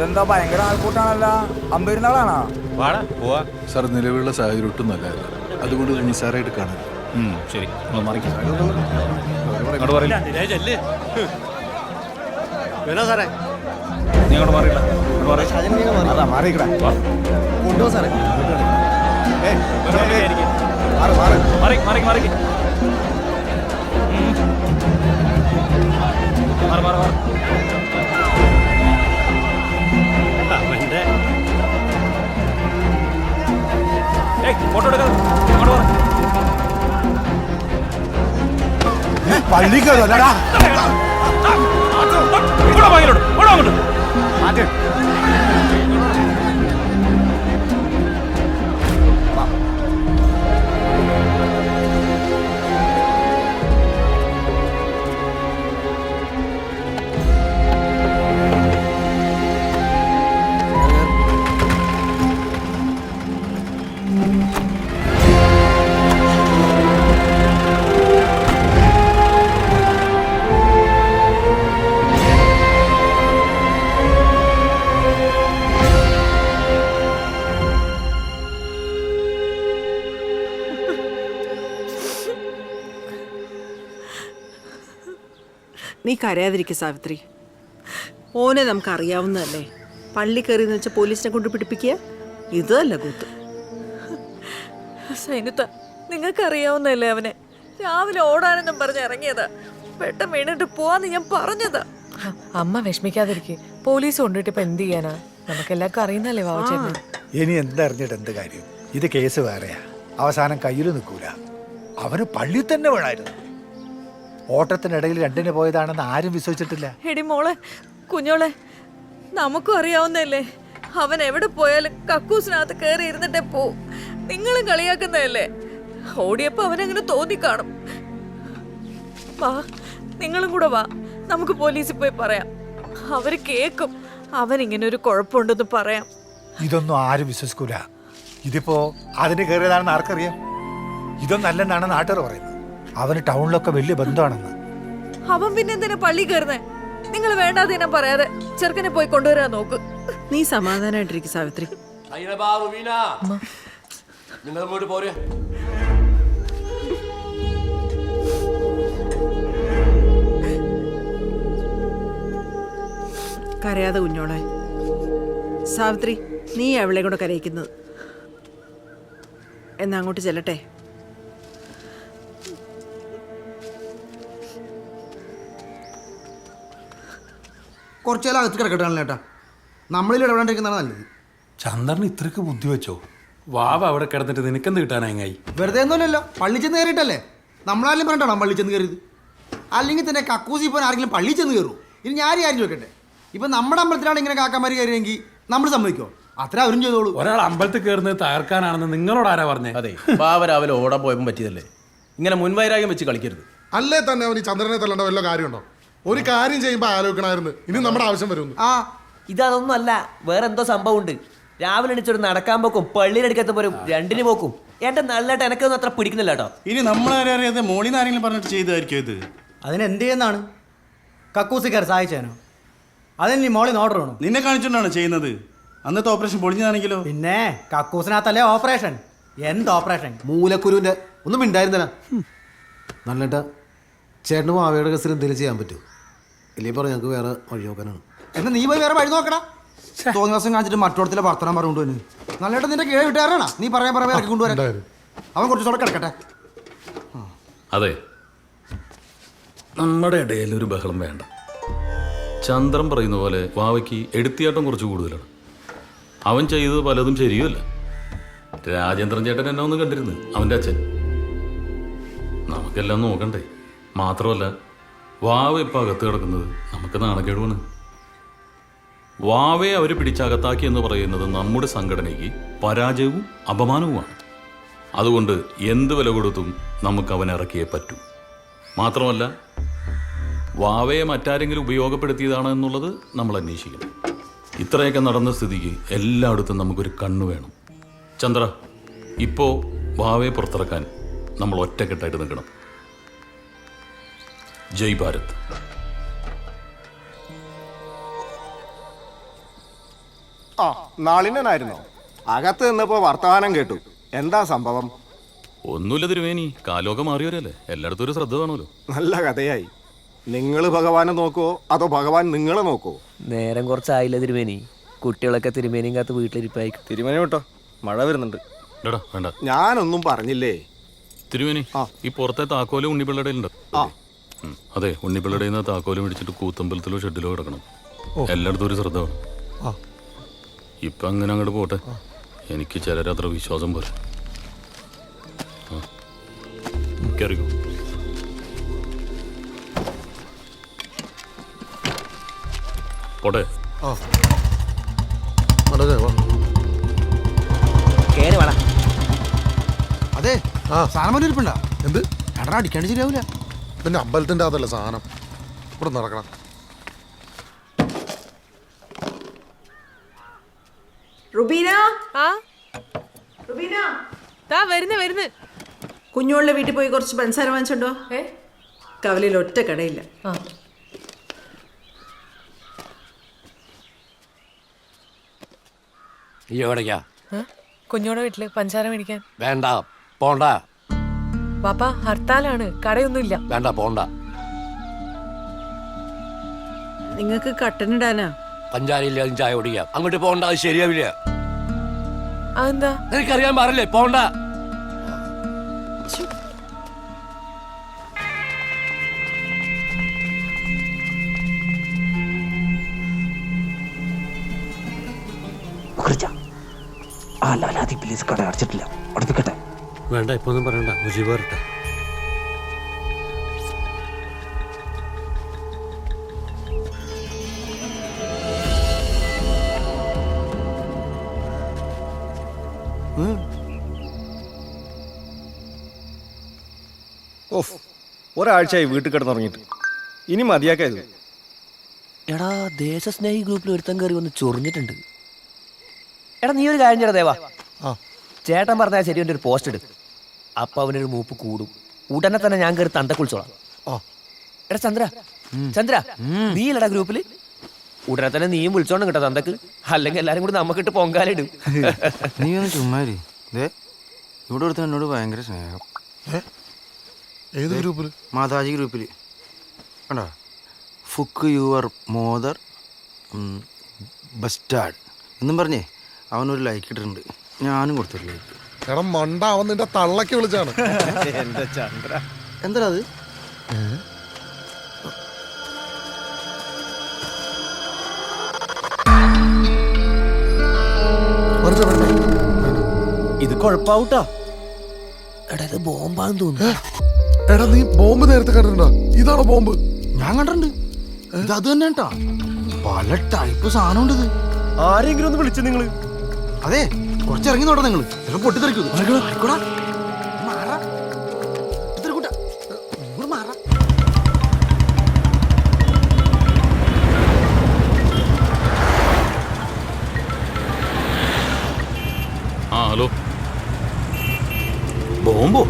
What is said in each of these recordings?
ഇതെന്താ ഭയങ്കര ആൾക്കൂട്ടാണല്ലോ? അമ്പരുന്നാളാണോ? വാടാ പോവാ. സാർ നിലവിലുള്ള സാഹചര്യം ഒട്ടും നല്ലതല്ല, അതുകൊണ്ട് ഇത് നിസ്സാരമായിട്ട് കാണരുത്. ശരി സാറേ നീ അങ്ങോട്ട് മാറിയില്ല. അതാ മാറിക്കടാ. കൊണ്ടുപോ സാറേ. മാറി മാറി മാറി മാറി മാറി മാറി. ഫോട്ടോ എടുക്കാം. അങ്ങോട്ട് മാറി. പള്ളി കയറല്ലടാ. ഇവിടെ വാങ്ങിലോട്ട് ഇവിടെ അങ്ങോട്ട്. നീ കരയാതിരിക്കുക സാവിത്രി. ഓനെ നമുക്ക് അറിയാവുന്നതല്ലേ. പള്ളി കയറിയെന്ന് വെച്ചാൽ പോലീസിനെ കൊണ്ട് പിടിപ്പിക്കുക ഇതല്ല കൂത്ത്. സൈനുത്ത, നിങ്ങൾക്കറിയാവുന്നതല്ലേ അവനെ. രാവിലെ ഓടാനെന്നും പറഞ്ഞ് ഇറങ്ങിയതാ. പെട്ടെന്ന് വീണിട്ട് പോവാന്ന് ഞാൻ പറഞ്ഞതാ. അമ്മ വിഷമിക്കാതിരിക്കെ. പോലീസ് കൊണ്ടിട്ട് ഇപ്പൊ എന്ത് ചെയ്യാനാ? നമുക്കെല്ലാവർക്കും അറിയുന്നല്ലേ വാവച്ചേട്ടൻ. ഇനി എന്തറിഞ്ഞിട്ട് എന്ത് കാര്യം? ഇത് കേസ് വേറെയാ. അവസാനം കയ്യിൽ നിൽക്കൂല. അവന് പള്ളി തന്നെ വേണമായിരുന്നു. ഓട്ടത്തിനിടയിൽ രണ്ടിന് പോയതാണെന്ന് ആരും വിശ്വസിച്ചിട്ടില്ല. എടി മോളെ, കുഞ്ഞോളെ, നമുക്കും അറിയാവുന്നതല്ലേ. അവൻ എവിടെ പോയാലും കക്കൂസിനകത്ത് കയറി ഇരുന്നിട്ടേ പോവും. നിങ്ങളും കളിയാക്കുന്നതല്ലേ. ഓടിയപ്പോ അവനങ്ങനെ തോന്നിക്കാണും. വാ, നിങ്ങളും കൂടെ വാ, നമുക്ക് പോലീസിൽ പോയി പറയാം. അവര് കേക്കും. അവനിങ്ങനെ ഒരു കുഴപ്പമുണ്ടെന്ന് പറയാം. ഇതൊന്നും ആരും വിശ്വസിക്കൂല. ഇതിപ്പോ അതിന് കയറിയതാണെന്ന് ആർക്കറിയാം? ഇതൊന്നല്ലെന്നാണ് നാട്ടുകാർ പറയുന്നത്. അവന് ടൗണിലൊക്കെ വലിയ ബന്ധമാണെന്ന്. അവൻ പിന്നെ എന്തിനാ പള്ളി കയറുന്നേ? നിങ്ങൾ വേണ്ടാതെ ഞാൻ പറയാതെ ചെറുക്കനെ പോയി കൊണ്ടുവരാൻ നോക്ക്. നീ സമാധാനായിട്ടിരിക്കും സാവിത്രി. കരയാതെ കുഞ്ഞോളെ. സാവിത്രി, നീ അവളെ കൂടെ കരയിക്കുന്നത്. എന്നാ അങ്ങോട്ട് ചെല്ലട്ടെ. കുറച്ചേരം അകത്ത് കിടക്കട്ടാണല്ലോ ഏട്ടാ. നമ്മളിൽ ഇടപെടാണ്ടിരിക്കുന്നതാണ് നല്ലത്. ചന്ദ്രൻ ഇത്രക്ക് ബുദ്ധി വെച്ചോ? വാവ അവിടെ കിടന്നിട്ട് നിനക്കെന്ത് കിട്ടാനായി? വെറുതെ ഒന്നുമല്ലല്ലോ, പള്ളി ചെന്ന് കയറിയിട്ടല്ലേ. നമ്മളാരെങ്കിലും പറഞ്ഞിട്ടാണോ പള്ളി ചെന്ന് കയറിയത്? അല്ലെങ്കിൽ തന്നെ കക്കൂസി ഇപ്പോൾ ആരെങ്കിലും പള്ളി ചെന്ന് കയറും. ഇനി ഞാൻ ആരും ചോദിക്കട്ടെ. ഇപ്പം നമ്മുടെ അമ്പലത്തിലാണ് ഇങ്ങനെ കാക്കാമാർ കയറിയെങ്കിൽ നമ്മൾ സമ്മതിക്കോ? അത്ര അവരും ചെയ്തോളൂ. ഒരാൾ അമ്പലത്തിൽ കയറുന്നത് തകർക്കാനാണെന്ന് നിങ്ങളോട് ആരാ പറഞ്ഞേ? അതെ, വാവ രാവിലെ ഓടാൻ പോയപ്പോൾ പറ്റിയതല്ലേ. ഇങ്ങനെ മുൻവൈരാഗ്യം വെച്ച് കളിക്കരുത്. അല്ലേ തന്നെ അവന് ചന്ദ്രനെ തല്ലേണ്ട വല്ല കാര്യമുണ്ടോ? ഒരു കാര്യം ചെയ്യുമ്പോൾ ആലോചിക്കണമായിരുന്നു. ഇനി നമ്മുടെ ആവശ്യം വരുന്നു. ഇതൊന്നും അല്ല, വേറെ എന്തോ സംഭവം ഉണ്ട്. രാവിലെ എണിച്ചൊരു നടക്കാൻ പോക്കും പള്ളിയിലെടുക്കത്ത പോലും രണ്ടിന് പോക്കും. എന്റെ നല്ലതായിട്ട് എനക്കൊന്നും അത്ര പിടിക്കുന്നില്ല കേട്ടോ. ഇനി നമ്മളറിയാതെ മോളിന്ന് ആരെങ്കിലും പറഞ്ഞിട്ട് ചെയ്തായിരിക്കും ഇത്. അതിനെന്ത് ചെയ്യുന്നതാണ്? കക്കൂസിക്കാർ സഹായിച്ചേനോ? അതിന് മോളിന്ന് ഓർഡർ വേണം. നിന്നെ കാണിച്ചുകൊണ്ടാണ് ചെയ്യുന്നത്. അന്നത്തെ ഓപ്പറേഷൻ പൊളിഞ്ഞതാണെങ്കിലോ? പിന്നെ കക്കൂസിനകത്തല്ലേ ഓപ്പറേഷൻ. എന്ത് ഓപ്പറേഷൻ? മൂലക്കുരുവിന്റെ ഒന്നും ഉണ്ടായിരുന്നല്ല. നല്ലേട്ടാ, ചേട്ടനും അവയുടെ കേസിൽ എന്തെങ്കിലും ചെയ്യാൻ പറ്റുമോ? ഇല്ലേ പറ, ഞങ്ങൾക്ക് വേറെ വഴി നോക്കാനാണ്. എന്നാ നീ പോയി വേറെ വഴി നോക്കടാ. തോന്നിയ ദിവസം കാണിച്ചിട്ട് മറ്റോടത്തിലെ വർത്തനം പറഞ്ഞുകൊണ്ടുവന്ന് നല്ലേട്ടൻ നിന്റെ കീഴെ വിട്ടുകാരാണോ? നീ പറയാൻ ഇറക്കി കൊണ്ടുവരാൻ. അവൻ കുറച്ച് കൂടെ കിടക്കട്ടെ. അതെ, നമ്മുടെ ഇടയിൽ ഒരു ബഹളം വേണ്ട. ചന്ദ്രൻ പറയുന്ന പോലെ വാവയ്ക്ക് എടുത്തിയാട്ടം കുറച്ച് കൂടുതലാണ്. അവൻ ചെയ്തത് പലതും ശരിയുമല്ല. രാജേന്ദ്രൻ ചേട്ടൻ എന്നെ ഒന്ന് കണ്ടിരുന്നു, അവൻ്റെ അച്ഛൻ. നമുക്കെല്ലാം നോക്കണ്ടേ? മാത്രമല്ല, വാവ ഇപ്പം അകത്ത് കിടക്കുന്നത് നമുക്ക് നാണക്കേടുമാണ്. വാവയെ അവർ പിടിച്ചകത്താക്കി എന്ന് പറയുന്നത് നമ്മുടെ സംഘടനയ്ക്ക് പരാജയവും അപമാനവുമാണ്. അതുകൊണ്ട് എന്ത് വില കൊടുത്തും നമുക്ക് അവനെ ഇറക്കിയേ പറ്റൂ. മാത്രമല്ല, വാവയെ മറ്റാരെങ്കിലും ഉപയോഗപ്പെടുത്തിയതാണ് എന്നുള്ളത് നമ്മൾ അന്വേഷിക്കണം. ഇത്രയൊക്കെ നടന്ന സ്ഥിതിക്ക് എല്ലായിടത്തും നമുക്കൊരു കണ്ണ് വേണം. ചന്ദ്ര, ഇപ്പോൾ വാവയെ പുറത്തിറക്കാൻ നമ്മൾ ഒറ്റക്കെട്ടായിട്ട് നിൽക്കണം. ജയ് ഭാരത്. ആ നാളിനായിരുന്നോ? അകത്ത് നിന്നപ്പോ വർത്തമാനം കേട്ടു. എന്താ സംഭവം? ഒന്നുമില്ല തിരുമേനി, കാലമൊക്കെ മാറിയവരല്ലേ, എല്ലായിടത്തും ഒരു ശ്രദ്ധ വേണമല്ലോ. നല്ല കഥയായി. നിങ്ങൾ ഭഗവാനെ നോക്കുവോ അതോ ഭഗവാൻ നിങ്ങളെ നോക്കുവോ? നേരം കുറച്ചായില്ല തിരുമേനി. കുട്ടികളൊക്കെ തിരുമേനിയും കാത്ത് വീട്ടിലിരിപ്പായിരിക്കും. തിരുമേനി കേട്ടോ, മഴ വരുന്നുണ്ട്. എടാ വേണ്ട ഞാനൊന്നും പറഞ്ഞില്ലേ. തിരുമേനി, ഈ പുറത്തെ താക്കോല് ഉണ്ണിപ്പിള്ളയുടെ ഉണ്ട്. അതെ, ഉണ്ണിപ്പിള്ളയുടെ നിന്ന് താക്കോല് മേടിച്ചിട്ട് കൂത്തമ്പലത്തിലോ ഷെഡിലോ കിടക്കണം. എല്ലായിടത്തും ഒരു ശ്രദ്ധ വേണം. ഇപ്പൊ അങ്ങനെ അങ്ങോട്ട് പോട്ടെ, എനിക്ക് ചിലരത്ര വിശ്വാസം പോലെ. കേറിക്കോ. പോട്ടെ. കേറി വേണം. അതെ സാധനം ഇരിപ്പുണ്ട. എന്ത് എടാ അടിക്കാണ്ട് ശരിയാവില്ല. പിന്നെ അമ്പലത്തിന്റെ അതല്ല സാധനം. ഇവിടെ നടക്കണം. റുബീന, ആ റുബീന, താ വരുന്ന്. കുഞ്ഞോളുടെ വീട്ടിൽ പോയി കുറച്ച് പഞ്ചസാര വാങ്ങിച്ചോണ്ടോ. ഏ കവലയിൽ ഒറ്റ കടയില്ല. ആ ഈ എവിടേക്കാ? കുഞ്ഞോടെ വീട്ടില് പഞ്ചാര മേടിക്കാൻ. വേണ്ട, പോണ്ട. പാപ്പ ഹർത്താലാണ്, കടയൊന്നുമില്ല. വേണ്ട, പോണ്ട. നിങ്ങൾക്ക് കട്ടനിടാനാ? പഞ്ചാരയില്ല, ചായ കുടിക്കാം. അങ്ങോട്ട് പോണ്ട, അത് ശരിയാവില്ല. അതെന്താ? എനിക്കറിയാൻ പാടില്ലേ, പോണ്ട. പ്ലീസ്, കട അടച്ചിട്ടില്ല, അടുപ്പിക്കട്ടെ. വേണ്ട, ഇപ്പൊ ഒന്നും പറയണ്ട, മുജീബ് വരട്ടെ. ഓഫ്, ഒരാഴ്ചയായി വീട്ടിൽ കിടന്നുറങ്ങിയിട്ട്. ഇനി മതിയാക്കായത്. എടാ, ദേശസ്നേഹി ഗ്രൂപ്പിൽ ഒരുത്തൻ കയറി വന്ന് ചൊറിഞ്ഞിട്ടുണ്ട്. എടാ, നീ ഒരു കാര്യം ചെയ്യടാ ദേവാ. ചേട്ടൻ പറഞ്ഞാൽ ശരി, ഒരു പോസ്റ്റ് ഇട്. അപ്പൊ അവനൊരു മൂപ്പ് കൂടും. ഉടനെ തന്നെ ഞാൻ കയറി തന്ത കുളിച്ചോളാം. എടാ ചന്ദ്ര, നീ ഇല്ലടാ ഗ്രൂപ്പില്? ഉടനെ തന്നെ നീയും വിളിച്ചോണ്ട് കേട്ടോ തന്തക്ക്. അല്ലെങ്കിൽ എല്ലാരും കൂടി നമുക്കിട്ട് പൊങ്കാലിടും. നീ ഒന്ന് ചുമ്മാരി. ഇവിടെ ഒരുത്തൻ എന്നോട് ഭയങ്കര സ്നേഹം. ഏത് ഗ്രൂപ്പിൽ? മാതാജി ഗ്രൂപ്പിൽ കണ്ടോ? ഫുക്ക് യുവർ മോദർ ബസ്റ്റാർഡ് എന്നും പറഞ്ഞേ അവനൊരു ലൈക്ക് ഇട്ടിട്ടുണ്ട്. ഞാനും കൊടുത്തൊരു ലൈക്ക്. എടാ മണ്ട, അവൻ നിന്റെ തള്ളക്ക് വിളിച്ചാണ്. എന്റെ ചന്ദ്ര, എന്താ അത്? ഇത് കുഴപ്പാവൂട്ടോ. എടാ, ഇത് ബോംബാന്ന് തോന്നുന്നു. എടാ, നീ ബോംബ് നേരത്തെ കണ്ടിട്ടുണ്ടോ? ഇതാണോ ബോംബ്? ഞാൻ കണ്ടിട്ടുണ്ട്. ഇത് അത് തന്നെ കേട്ടാ. പല ടൈപ്പ് സാധനം ഉണ്ട് ഇത്. ആരെങ്കിലും ഒന്ന് വിളിച്ചു നിങ്ങള്? അതെ, കുറച്ചിറങ്ങി നോട്ടോ നിങ്ങള്. ചിലപ്പോ പൊട്ടിത്തെറിക്കും. ആ ഹലോ, ബോംബോ?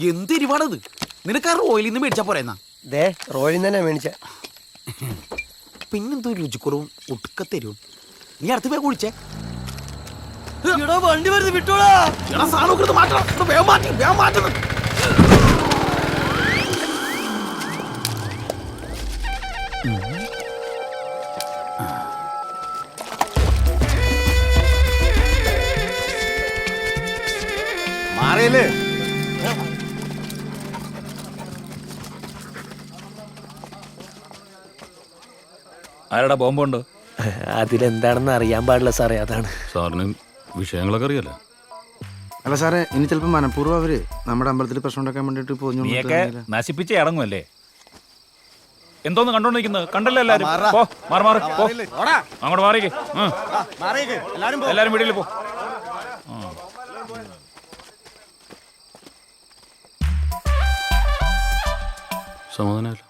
എന്തിരിവാണത്? നിനക്ക് ആ റോയിൽ നിന്ന് മേടിച്ചാ പോരെന്നാ? റോയിൽ തന്നെ മേടിച്ച. പിന്നെന്തോ രുചിക്കുറവും ഒടുക്കത്തരും. നീ അടുത്ത് പോയി കുടിച്ചേ. വണ്ടി വരുന്നത് വിട്ടോളാ. സാധനം മാറ്റണം, വേഗം മാറ്റണം. മാറിയല്ലേ? ആരടാ ബോംബുണ്ടോ? അതിലെന്താണെന്ന് അറിയാൻ പാടില്ല സാറേ, അതാണ്. സാറിന് വിഷയങ്ങളൊക്കെ അറിയാലോ. അല്ല സാറേ, ഇനി ചിലപ്പോൾ മനഃപൂർവ്വം അവര് നമ്മുടെ അമ്പലത്തിൽ പ്രശ്നം ഉണ്ടാക്കാൻ വേണ്ടിട്ട് നശിപ്പിച്ച് ഇറങ്ങുമല്ലേ? എന്തോന്ന് കണ്ടോണ്ടിരിക്കുന്നത്? കണ്ടല്ലോ എല്ലാരും. പോ, മാറി മാറി പോ. അങ്ങോട്ട് മാറിക്കേ. എല്ലാരും വീട്ടിൽ പോ. സമാധാനമല്ല.